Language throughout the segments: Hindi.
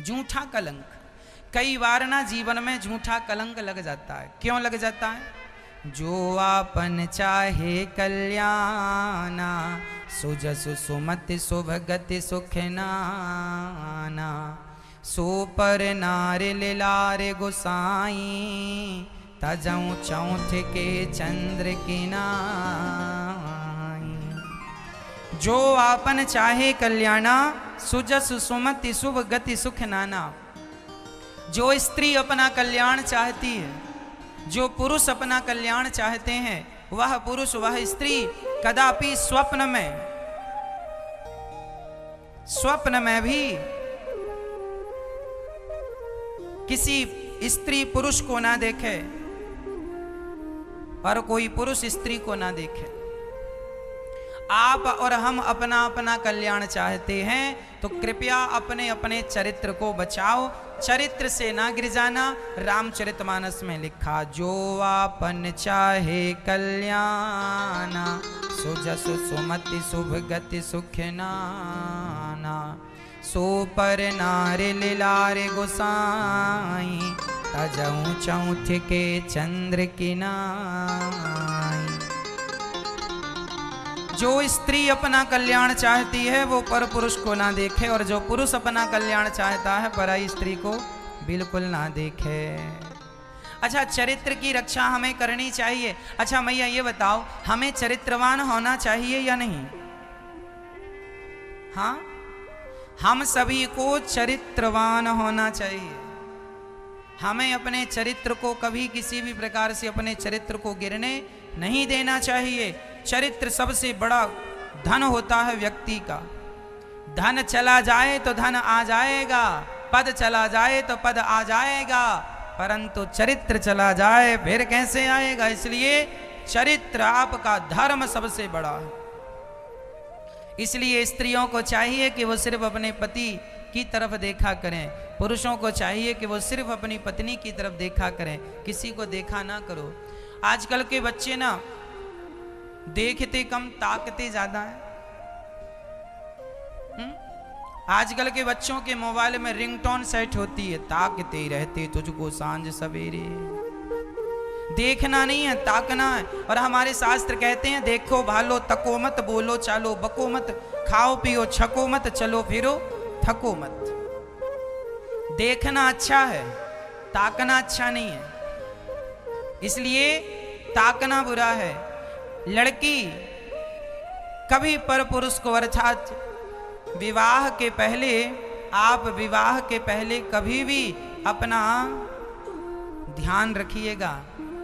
झूठा कलंक। कई बार ना जीवन में झूठा कलंक लग जाता है। क्यों लग जाता है? जो आपन चाहे कल्याणा, सुजसु सुमति सुभगति सुख नाना, सो पर नार लिलारे गुसाई, तजऊ चौथ के चंद्र की नाई। जो आपन चाहे कल्याणा, सुजसु सुमति शुभ गति सुख नाना। जो स्त्री अपना कल्याण चाहती है, जो पुरुष अपना कल्याण चाहते हैं, वह पुरुष वह स्त्री कदापि स्वप्न में भी किसी स्त्री पुरुष को ना देखे और कोई पुरुष स्त्री को ना देखे। आप और हम अपना अपना कल्याण चाहते हैं तो कृपया अपने अपने चरित्र को बचाओ, चरित्र से ना गिर जाना। रामचरितमानस में लिखा, जो आपन चाहे कल्याणा, सुजसु सुमति शुभ गति सुख नाना, सो पर नारे लिलारे गोसाई, तजऊ चौथ के चंद्र की नाई। जो स्त्री अपना कल्याण चाहती है वो पर पुरुष को ना देखे, और जो पुरुष अपना कल्याण चाहता है पराई स्त्री को बिल्कुल ना देखे। अच्छा, चरित्र की रक्षा हमें करनी चाहिए। अच्छा मैया ये बताओ, हमें चरित्रवान होना चाहिए या नहीं? हाँ, हम सभी को चरित्रवान होना चाहिए। हमें अपने चरित्र को कभी किसी भी प्रकार से अपने चरित्र को गिरने नहीं देना चाहिए। चरित्र सबसे बड़ा धन होता है व्यक्ति का। धन चला जाए तो धन आ जाएगा, पद चला जाए तो पद आ जाएगा, परंतु चरित्र चला जाए फिर कैसे आएगा? इसलिए चरित्र आपका धर्म सबसे बड़ा है। इसलिए स्त्रियों को चाहिए कि वो सिर्फ अपने पति की तरफ देखा करें, पुरुषों को चाहिए कि वो सिर्फ अपनी पत्नी की तरफ देखा करें, किसी को देखा ना करो। आजकल के बच्चे ना देखते कम ताकते ज्यादा है। आजकल के बच्चों के मोबाइल में रिंगटोन सेट होती है, ताकते रहते तुझको सांझ सवेरे। देखना नहीं है, ताकना है। और हमारे शास्त्र कहते हैं, देखो भालो तको मत, बोलो चालो बको मत, खाओ पियो छको मत, चलो फिरो थको मत। देखना अच्छा है, ताकना अच्छा नहीं है। इसलिए ताकना बुरा है। लड़की कभी पर पुरुष को, अर्थात विवाह के पहले, आप विवाह के पहले कभी भी अपना ध्यान रखिएगा,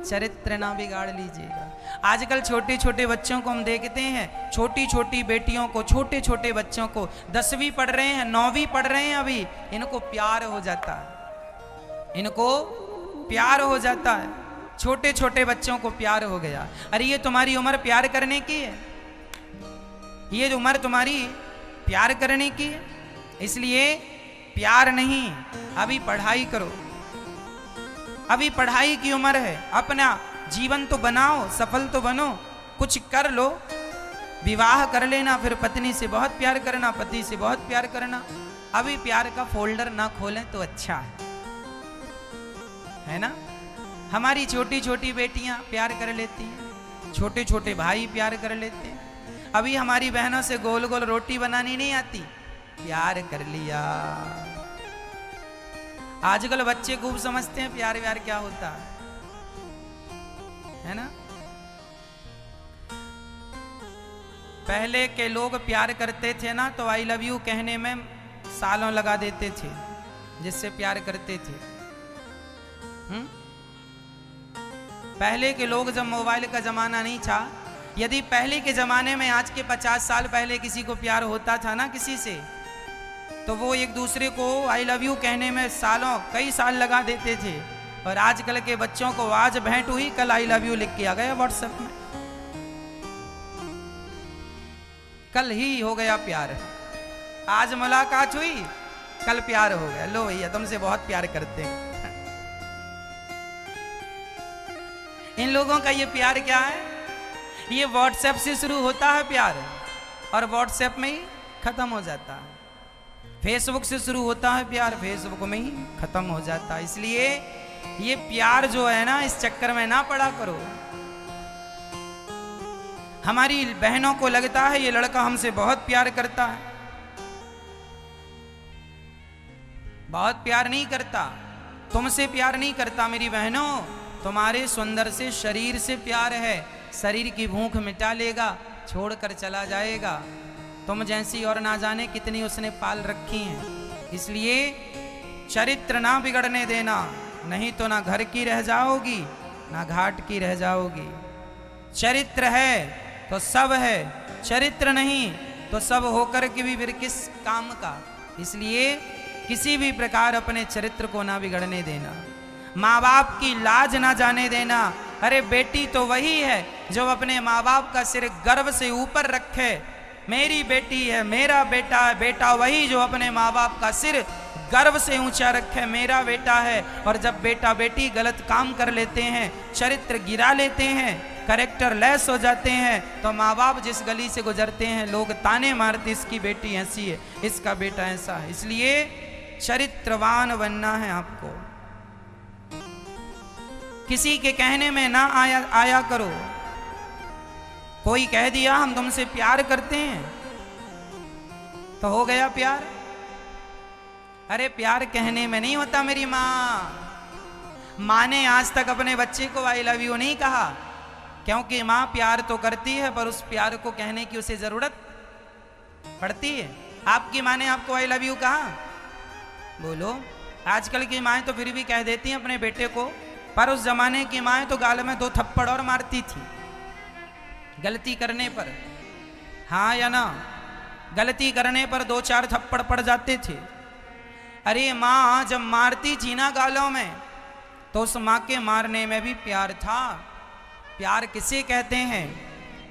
चरित्र ना बिगाड़ लीजिएगा। आजकल छोटे छोटे बच्चों को हम देखते हैं, छोटी छोटी बेटियों को, छोटे छोटे बच्चों को, 10वीं पढ़ रहे हैं, 9वीं पढ़ रहे हैं, अभी इनको प्यार हो जाता है, इनको प्यार हो जाता है। छोटे छोटे बच्चों को प्यार हो गया। अरे ये तुम्हारी उम्र प्यार करने की है, ये उम्र तुम्हारी प्यार करने की है। इसलिए प्यार नहीं, अभी पढ़ाई करो, अभी पढ़ाई की उम्र है। अपना जीवन तो बनाओ, सफल तो बनो, कुछ कर लो, विवाह कर लेना, फिर पत्नी से बहुत प्यार करना, पति से बहुत प्यार करना। अभी प्यार का फोल्डर ना खोलें तो अच्छा है ना। हमारी छोटी छोटी बेटियां प्यार कर लेती हैं, छोटे छोटे भाई प्यार कर लेते हैं। अभी हमारी बहनों से गोल गोल रोटी बनानी नहीं आती, प्यार कर लिया। आजकल बच्चे खूब समझते हैं प्यार व्यार क्या होता है ना। पहले के लोग प्यार करते थे ना तो आई लव यू कहने में सालों लगा देते थे, जिससे प्यार करते थे। पहले के लोग, जब मोबाइल का जमाना नहीं था, यदि पहले के जमाने में आज के 50 साल पहले किसी को प्यार होता था ना किसी से, तो वो एक दूसरे को आई लव यू कहने में सालों, कई साल लगा देते थे। और आजकल के बच्चों को आज भेंट हुई, कल आई लव यू लिख के आ गया व्हाट्सएप में, कल ही हो गया प्यार। आज मुलाकात हुई, कल प्यार हो गया, लो भैया तुमसे बहुत प्यार करते हैं। इन लोगों का ये प्यार क्या है? ये व्हाट्सएप से शुरू होता है प्यार और व्हाट्सएप में ही खत्म हो जाता है। फेसबुक से शुरू होता है प्यार, फेसबुक में ही खत्म हो जाता है। इसलिए ये प्यार जो है ना, इस चक्कर में ना पड़ा करो। हमारी बहनों को लगता है ये लड़का हमसे बहुत प्यार करता है, बहुत प्यार नहीं करता, तुमसे प्यार नहीं करता मेरी बहनों, तुम्हारे सुंदर से शरीर से प्यार है। शरीर की भूख मिटा लेगा, छोड़कर चला जाएगा। तुम जैसी और ना जाने कितनी उसने पाल रखी हैं। इसलिए चरित्र ना बिगड़ने देना, नहीं तो ना घर की रह जाओगी ना घाट की रह जाओगी। चरित्र है तो सब है, चरित्र नहीं तो सब होकर के भी फिर किस काम का। इसलिए किसी भी प्रकार अपने चरित्र को ना बिगड़ने देना, माँ बाप की लाज ना जाने देना। अरे बेटी तो वही है जो अपने माँ बाप का सिर गर्व से ऊपर रखे। मेरी बेटी है, मेरा बेटा है। बेटा वही जो अपने माँ बाप का सिर गर्व से ऊंचा रखे, मेरा बेटा है। और जब बेटा बेटी गलत काम कर लेते हैं, चरित्र गिरा लेते हैं, करेक्टर लेस हो जाते हैं, तो माँ बाप जिस गली से गुजरते हैं लोग ताने मारते, इसकी बेटी ऐसी है, इसका बेटा ऐसा है। इसलिए चरित्रवान बनना है आपको। किसी के कहने में ना आया करो। कोई कह दिया हम तुमसे प्यार करते हैं तो हो गया प्यार। अरे प्यार कहने में नहीं होता मेरी माँ ने आज तक अपने बच्चे को आई लव यू नहीं कहा, क्योंकि माँ प्यार तो करती है पर उस प्यार को कहने की उसे जरूरत पड़ती है। आपकी माँ ने आपको आई लव यू कहा? बोलो। आजकल की माएँ तो फिर भी कह देती हैं अपने बेटे को, पर उस जमाने की माएँ तो गाल में 2 थप्पड़ और मारती थी गलती करने पर। हाँ या ना? गलती करने पर 2-4 थप्पड़ पड़ जाते थे। अरे माँ जब मारती थी ना गालों में, तो उस माँ के मारने में भी प्यार था। प्यार किसे कहते हैं?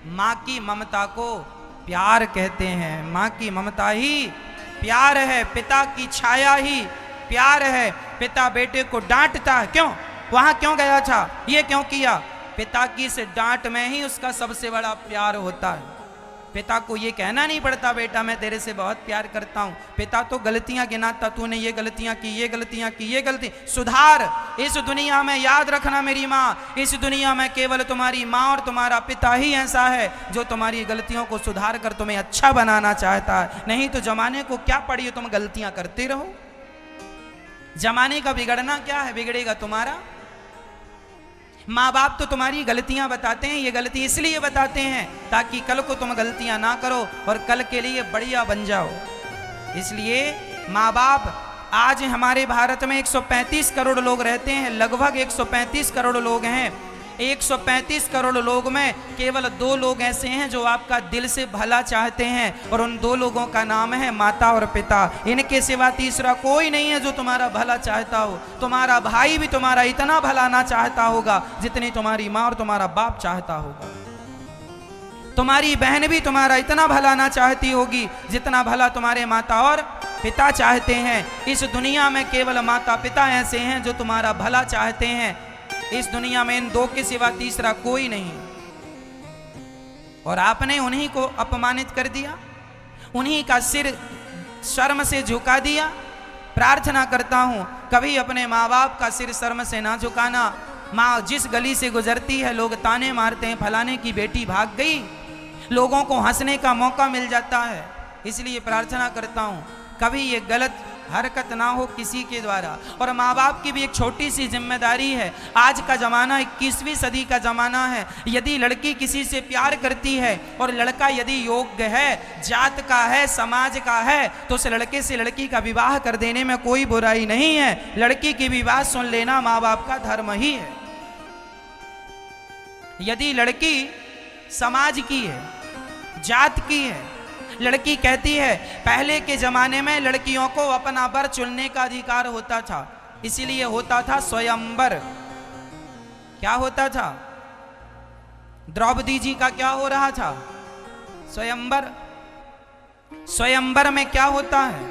माँ की ममता को प्यार कहते हैं। माँ की ममता ही प्यार है, पिता की छाया ही प्यार है। पिता बेटे को डांटता है, क्यों? वहां क्यों गया था, ये क्यों किया? पिता की से डांट में ही उसका सबसे बड़ा प्यार होता है। पिता को ये कहना नहीं पड़ता बेटा मैं तेरे से बहुत प्यार करता हूँ। पिता तो गलतियां गिनाता, तूने ये गलतियां की, ये गलतियां की, ये गलती सुधार। इस दुनिया में याद रखना मेरी माँ, इस दुनिया में केवल तुम्हारी माँ और तुम्हारा पिता ही ऐसा है जो तुम्हारी गलतियों को सुधार कर तुम्हें अच्छा बनाना चाहता है। नहीं तो जमाने को क्या पड़ी, तुम गलतियां करते रहो। जमाने का बिगड़ना क्या है? बिगड़ेगा तुम्हारा। माँ बाप तो तुम्हारी गलतियां बताते हैं, ये गलती इसलिए बताते हैं ताकि कल को तुम गलतियां ना करो और कल के लिए बढ़िया बन जाओ। इसलिए माँ बाप, आज हमारे भारत में 135 करोड़ लोग रहते हैं, लगभग 135 करोड़ लोग हैं। 135 करोड़ लोग में केवल 2 लोग ऐसे हैं जो आपका दिल से भला चाहते हैं, और उन 2 लोगों का नाम है माता और पिता। इनके सिवा तीसरा कोई नहीं है जो तुम्हारा भला चाहता हो। तुम्हारा भाई भी तुम्हारा इतना भला ना चाहता होगा जितनी तुम्हारी माँ और तुम्हारा बाप चाहता होगा। तुम्हारी बहन भी तुम्हारा इतना भला ना चाहती होगी जितना भला तुम्हारे माता और पिता चाहते हैं। इस दुनिया में केवल माता पिता ऐसे हैं जो तुम्हारा भला चाहते हैं। इस दुनिया में इन 2 के सिवा तीसरा कोई नहीं। और आपने उन्हीं को अपमानित कर दिया, उन्हीं का सिर शर्म से झुका दिया। प्रार्थना करता हूं कभी अपने माँ बाप का सिर शर्म से ना झुकाना। माँ जिस गली से गुजरती है लोग ताने मारते हैं, फलाने की बेटी भाग गई, लोगों को हंसने का मौका मिल जाता है। इसलिए प्रार्थना करता हूं कभी ये गलत हरकत ना हो किसी के द्वारा। और माँ बाप की भी एक छोटी सी जिम्मेदारी है। आज का ज़माना 21वीं सदी का ज़माना है। यदि लड़की किसी से प्यार करती है और लड़का यदि योग्य है, जात का है, समाज का है, तो उस लड़के से लड़की का विवाह कर देने में कोई बुराई नहीं है। लड़की की भी बात सुन लेना माँ बाप का धर्म ही है। यदि लड़की समाज की है, जात की है, लड़की कहती है, पहले के जमाने में लड़कियों को अपना वर चुनने का अधिकार होता था, इसीलिए होता था स्वयंवर। क्या होता था? द्रौपदी जी का क्या हो रहा था? स्वयंवर। स्वयंवर में क्या होता है?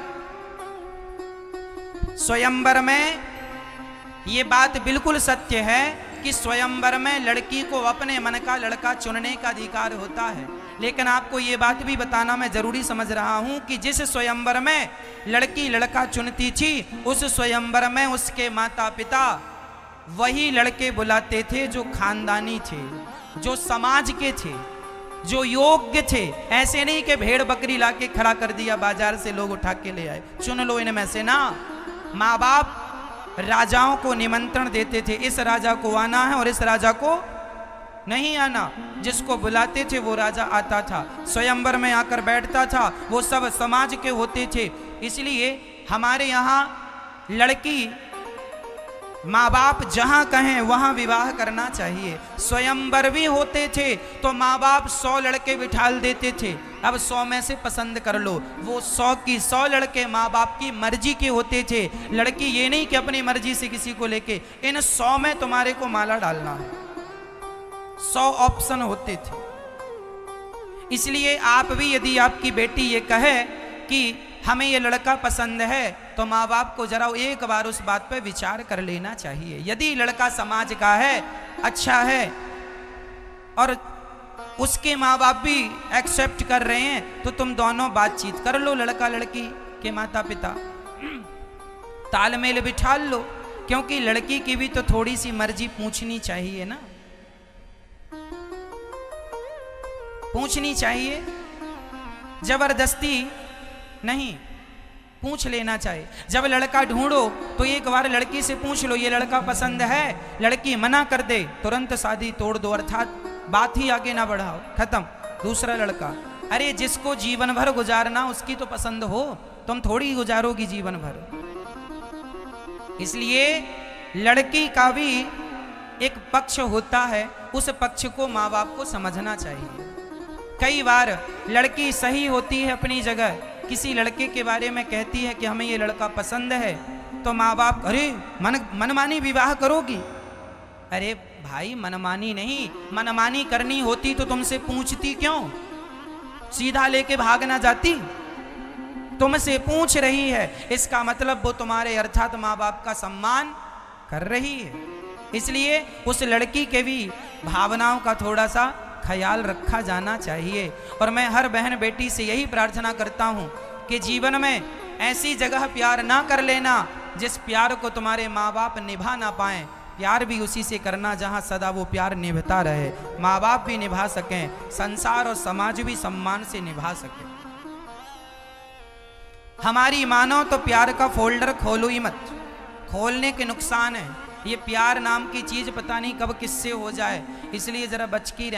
स्वयंवर में ये बात बिल्कुल सत्य है कि स्वयंवर में लड़की को अपने मन का लड़का चुनने का अधिकार होता है। लेकिन आपको ये बात भी बताना मैं जरूरी समझ रहा हूं कि जिस स्वयंवर में लड़की लड़का चुनती थी, उस स्वयंवर में उसके माता पिता वही लड़के बुलाते थे जो खानदानी थे, जो समाज के थे, जो योग्य थे। ऐसे नहीं कि भेड़ बकरी लाके खड़ा कर दिया बाजार से लोग उठा के ले आए, चुन लो इनमें से ना। माँ बाप राजाओं को निमंत्रण देते थे, इस राजा को आना है और इस राजा को नहीं आना। जिसको बुलाते थे वो राजा आता था, स्वयंवर में आकर बैठता था, वो सब समाज के होते थे। इसलिए हमारे यहाँ लड़की माँ बाप जहाँ कहें वहाँ विवाह करना चाहिए। स्वयंवर भी होते थे तो माँ बाप 100 लड़के बिठाल देते थे, अब 100 में से पसंद कर लो। वो 100 की 100 लड़के माँ बाप की मर्जी के होते थे। लड़की ये नहीं कि अपनी मर्जी से किसी को लेके, इन 100 में तुम्हारे को माला डालना है, 100 ऑप्शन होते थे। इसलिए आप भी यदि आपकी बेटी ये कहे कि हमें ये लड़का पसंद है तो माँ बाप को जरा एक बार उस बात पर विचार कर लेना चाहिए। यदि लड़का समाज का है, अच्छा है और उसके माँ बाप भी एक्सेप्ट कर रहे हैं तो तुम दोनों बातचीत कर लो, लड़का लड़की के माता पिता तालमेल बिठा लो, क्योंकि लड़की की भी तो थोड़ी सी मर्जी पूछनी चाहिए ना, पूछनी चाहिए, जबरदस्ती नहीं, पूछ लेना चाहिए। जब लड़का ढूंढो तो एक बार लड़की से पूछ लो ये लड़का पसंद है, लड़की मना कर दे तुरंत शादी तोड़ दो, अर्थात बात ही आगे ना बढ़ाओ, खत्म। दूसरा लड़का, अरे जिसको जीवन भर गुजारना उसकी तो पसंद हो, तुम थोड़ी गुजारोगी जीवन भर। इसलिए लड़की का भी एक पक्ष होता है, उस पक्ष को माँ बाप को समझना चाहिए। कई बार लड़की सही होती है अपनी जगह, किसी लड़के के बारे में कहती है कि हमें ये लड़का पसंद है, तो माँ बाप अरे मनमानी विवाह करोगी। अरे भाई मनमानी नहीं, मनमानी करनी होती तो तुमसे पूछती क्यों, सीधा लेके भाग ना जाती। तुमसे पूछ रही है, इसका मतलब वो तुम्हारे अर्थात माँ बाप का सम्मान कर रही है। इसलिए उस लड़की के भी भावनाओं का थोड़ा सा ख्याल रखा जाना चाहिए। और मैं हर बहन बेटी से यही प्रार्थना करता हूँ कि जीवन में ऐसी जगह प्यार ना कर लेना जिस प्यार को तुम्हारे माँ बाप निभा ना पाएं। प्यार भी उसी से करना जहाँ सदा वो प्यार निभता रहे, माँ बाप भी निभा सकें, संसार और समाज भी सम्मान से निभा सके। हमारी मानो तो प्यार का फोल्डर खोलो ही मत, खोलने के नुकसान है। ये प्यार नाम की चीज पता नहीं कब किससे हो जाए, इसलिए जरा बच के